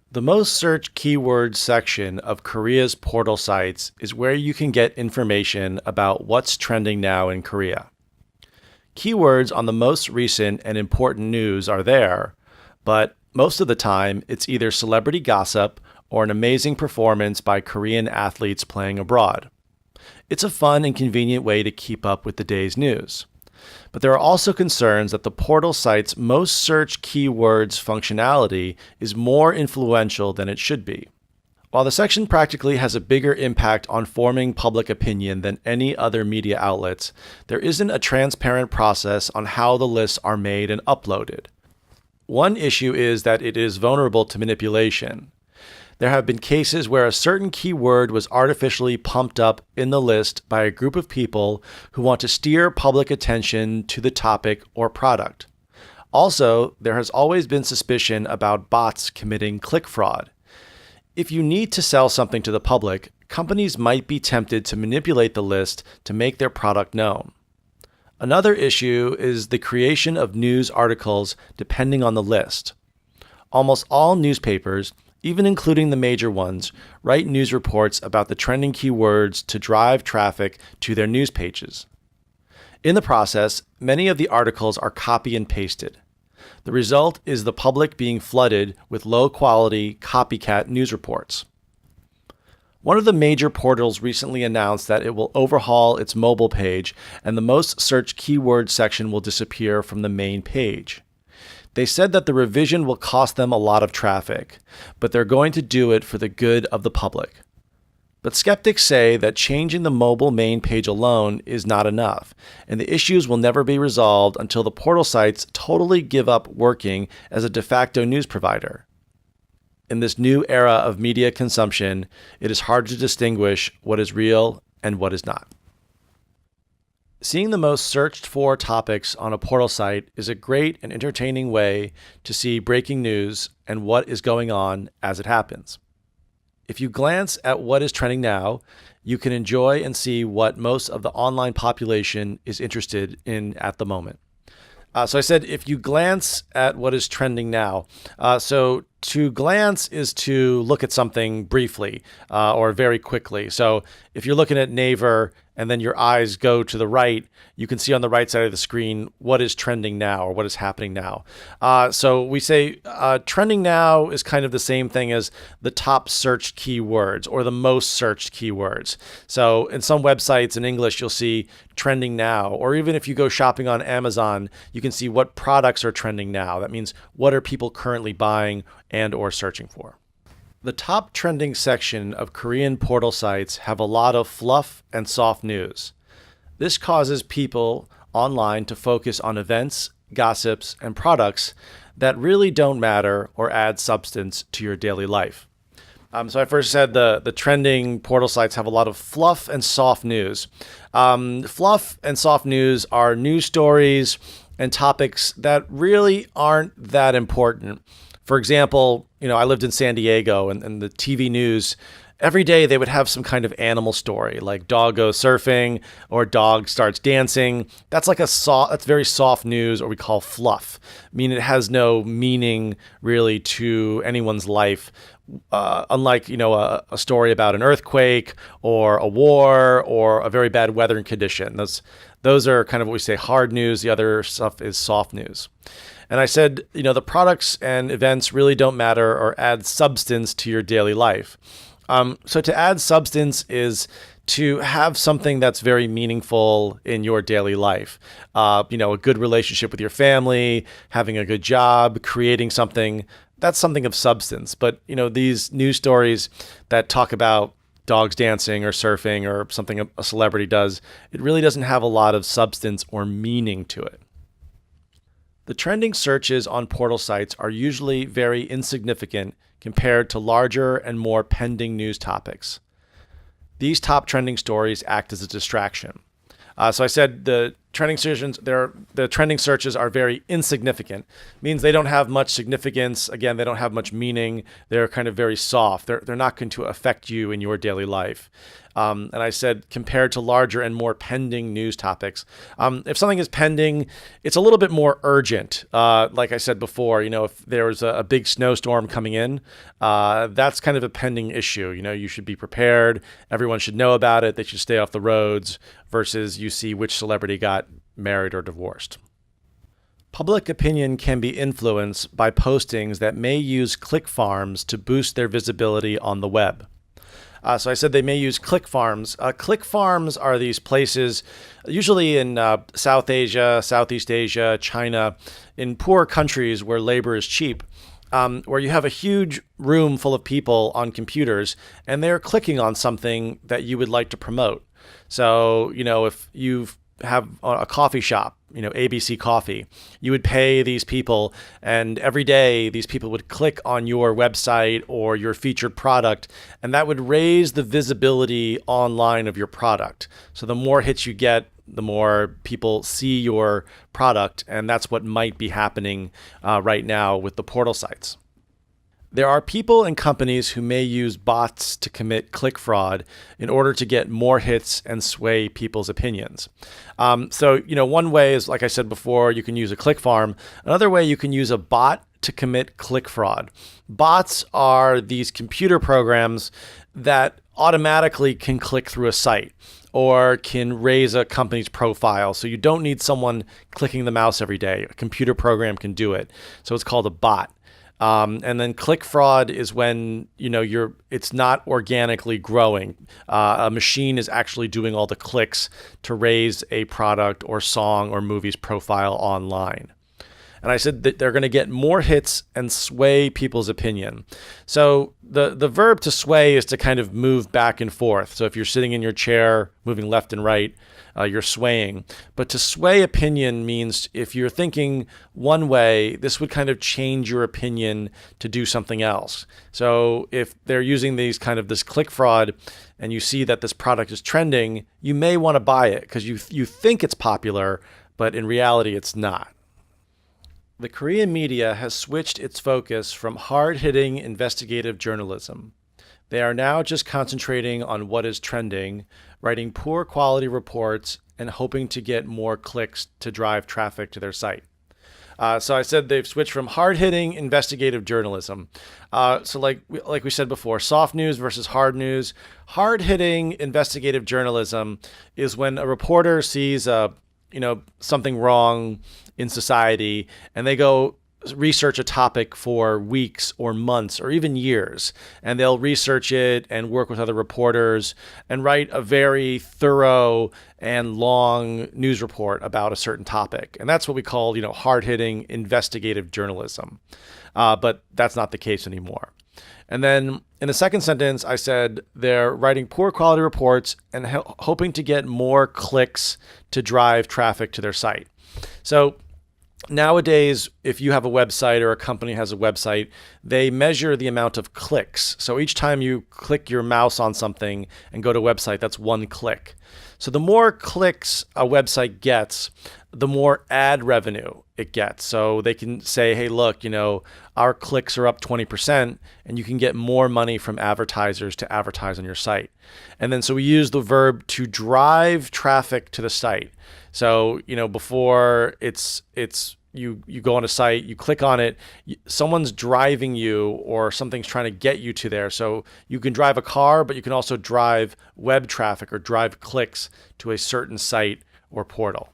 The most searched keywords section of Korea's portal sites is where you can get information about what's trending now in Korea. Keywords on the most recent and important news are there, but most of the time it's either celebrity gossip or an amazing performance by Korean athletes playing abroad. It's a fun and convenient way to keep up with the day's news. But there are also concerns that the portal site's most searched keywords functionality is more influential than it should be. While the section practically has a bigger impact on forming public opinion than any other media outlets, there isn't a transparent process on how the lists are made and uploaded. One issue is that it is vulnerable to manipulation. There have been cases where a certain keyword was artificially pumped up in the list by a group of people who want to steer public attention to the topic or product. Also, there has always been suspicion about bots committing click fraud. If you need to sell something to the public, companies might be tempted to manipulate the list to make their product known. Another issue is the creation of news articles depending on the list. Almost all newspapers, even including the major ones, write news reports about the trending keywords to drive traffic to their news pages. In the process, many of the articles are copy and pasted. The result is the public being flooded with low-quality copycat news reports. One of the major portals recently announced that it will overhaul its mobile page and the most searched keyword section will disappear from the main page. They said that the revision will cost them a lot of traffic, but they're going to do it for the good of the public. But skeptics say that changing the mobile main page alone is not enough, and the issues will never be resolved until the portal sites totally give up working as a de facto news provider. In this new era of media consumption, it is hard to distinguish what is real and what is not. Seeing the most searched for topics on a portal site is a great and entertaining way to see breaking news and what is going on as it happens. If you glance at what is trending now, you can enjoy and see what most of the online population is interested in at the moment. So I said, if you glance at what is trending now, so to glance is to look at something briefly or very quickly. So if you're looking at Naver and then your eyes go to the right, you can see on the right side of the screen what is trending now or what is happening now. So we say trending now is kind of the same thing as the top searched keywords or the most searched keywords. So in some websites in English, you'll see trending now, or even if you go shopping on Amazon, you can see what products are trending now. That means what are people currently buying and or searching for. The top trending section of Korean portal sites have a lot of fluff and soft news. This causes people online to focus on events, gossips, and products that really don't matter or add substance to your daily life. So I first said the trending portal sites have a lot of fluff and soft news. Fluff and soft news are news stories and topics that really aren't that important. For example, I lived in San Diego and the TV news, every day they would have some kind of animal story, like dog goes surfing or dog starts dancing. That's that's very soft news, or we call fluff. I mean, it has no meaning really to anyone's life. Unlike, a story about an earthquake or a war or a very bad weather condition. Those are kind of what we say hard news. The other stuff is soft news. And I said, the products and events really don't matter or add substance to your daily life. So to add substance is to have something that's very meaningful in your daily life. A good relationship with your family, having a good job, creating something. That's something of substance. But, these news stories that talk about dogs dancing or surfing or something a celebrity does, it really doesn't have a lot of substance or meaning to it. The trending searches on portal sites are usually very insignificant compared to larger and more pending news topics. These top trending stories act as a distraction. So I said the the trending searches are very insignificant. Means they don't have much significance. Again, they don't have much meaning. They're kind of very soft. They're not going to affect you in your daily life. And I said, compared to larger and more pending news topics, if something is pending, it's a little bit more urgent. Like I said before, if there's a big snowstorm coming in, that's kind of a pending issue. You should be prepared. Everyone should know about it. They should stay off the roads versus you see which celebrity got married or divorced. Public opinion can be influenced by postings that may use click farms to boost their visibility on the web. So I said they may use click farms. Click farms are these places, usually in South Asia, Southeast Asia, China, in poor countries where labor is cheap, where you have a huge room full of people on computers, and they're clicking on something that you would like to promote. So, if you have a coffee shop, ABC Coffee, you would pay these people, and every day these people would click on your website or your featured product, and that would raise the visibility online of your product. So the more hits you get, the more people see your product, and that's what might be happening right now with the portal sites. There are people and companies who may use bots to commit click fraud in order to get more hits and sway people's opinions. So, one way is, like I said before, you can use a click farm. Another way, you can use a bot to commit click fraud. Bots are these computer programs that automatically can click through a site or can raise a company's profile. So you don't need someone clicking the mouse every day. A computer program can do it. So it's called a bot. And then click fraud is when, it's not organically growing. A machine is actually doing all the clicks to raise a product or song or movie's profile online. And I said that they're going to get more hits and sway people's opinion. So the verb to sway is to kind of move back and forth. So if you're sitting in your chair, moving left and right, you're swaying. But to sway opinion means if you're thinking one way, this would kind of change your opinion to do something else. So if they're using this click fraud and you see that this product is trending, you may want to buy it because you think it's popular, but in reality, it's not. The Korean media has switched its focus from hard-hitting investigative journalism. They are now just concentrating on what is trending, writing poor quality reports, and hoping to get more clicks to drive traffic to their site. So I said they've switched from hard-hitting investigative journalism. So like we said before, soft news versus hard news. Hard-hitting investigative journalism is when a reporter sees something wrong in society and they go research a topic for weeks or months or even years, and they'll research it and work with other reporters and write a very thorough and long news report about a certain topic. And that's what we call, hard-hitting investigative journalism. But that's not the case anymore. And then in the second sentence, I said they're writing poor quality reports and hoping to get more clicks to drive traffic to their site. So nowadays, if you have a website or a company has a website, they measure the amount of clicks. So each time you click your mouse on something and go to a website, that's one click. So the more clicks a website gets, the more ad revenue it gets. So they can say, hey, look, our clicks are up 20% and you can get more money from advertisers to advertise on your site. And then so we use the verb to drive traffic to the site. So, before it's you go on a site, you click on it, someone's driving you or something's trying to get you to there. So you can drive a car, but you can also drive web traffic or drive clicks to a certain site or portal.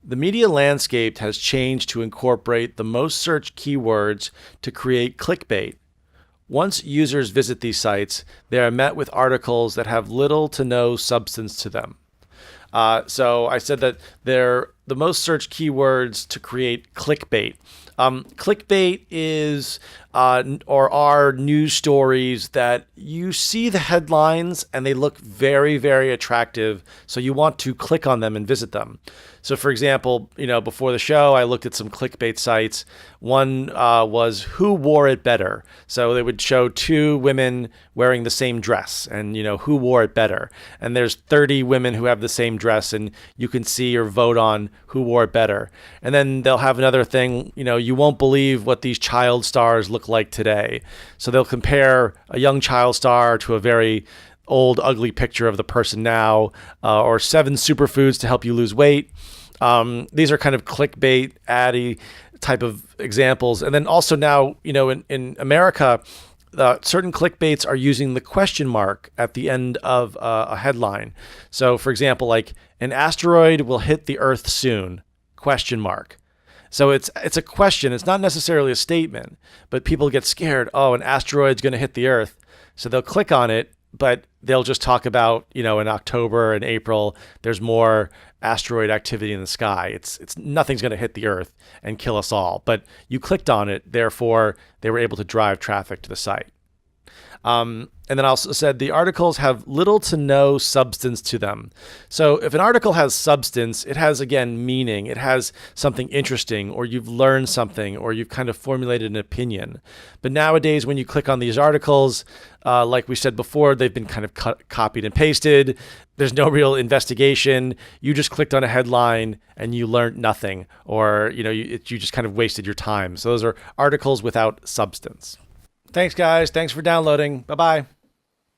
The media landscape has changed to incorporate the most searched keywords to create clickbait. Once users visit these sites, they are met with articles that have little to no substance to them. So I said that they're the most searched keywords to create clickbait. Clickbait is or are news stories that you see the headlines and they look very, very attractive, so you want to click on them and visit them. So for example, before the show, I looked at some clickbait sites. One was who wore it better. So they would show two women wearing the same dress and, who wore it better. And there's 30 women who have the same dress and you can see or vote on who wore it better. And then they'll have another thing, you won't believe what these child stars look like today. So they'll compare a young child star to a very old, ugly picture of the person now, or 7 superfoods to help you lose weight. These are kind of clickbait, addy type of examples. And then also now, in America, certain clickbaits are using the question mark at the end of a headline. So for example, like an asteroid will hit the Earth soon, question mark. So it's a question. It's not necessarily a statement, but people get scared. Oh, an asteroid's going to hit the Earth. So they'll click on it, but they'll just talk about, in October and April, there's more asteroid activity in the sky. It's nothing's going to hit the Earth and kill us all. But you clicked on it, therefore they were able to drive traffic to the site. And then I also said the articles have little to no substance to them. So if an article has substance, it has, again, meaning. It has something interesting, or you've learned something, or you've kind of formulated an opinion. But nowadays, when you click on these articles, like we said before, they've been kind of copied and pasted. There's no real investigation. You just clicked on a headline and you learned nothing, or you just kind of wasted your time. So those are articles without substance. Thanks, guys. Thanks for downloading. Bye-bye.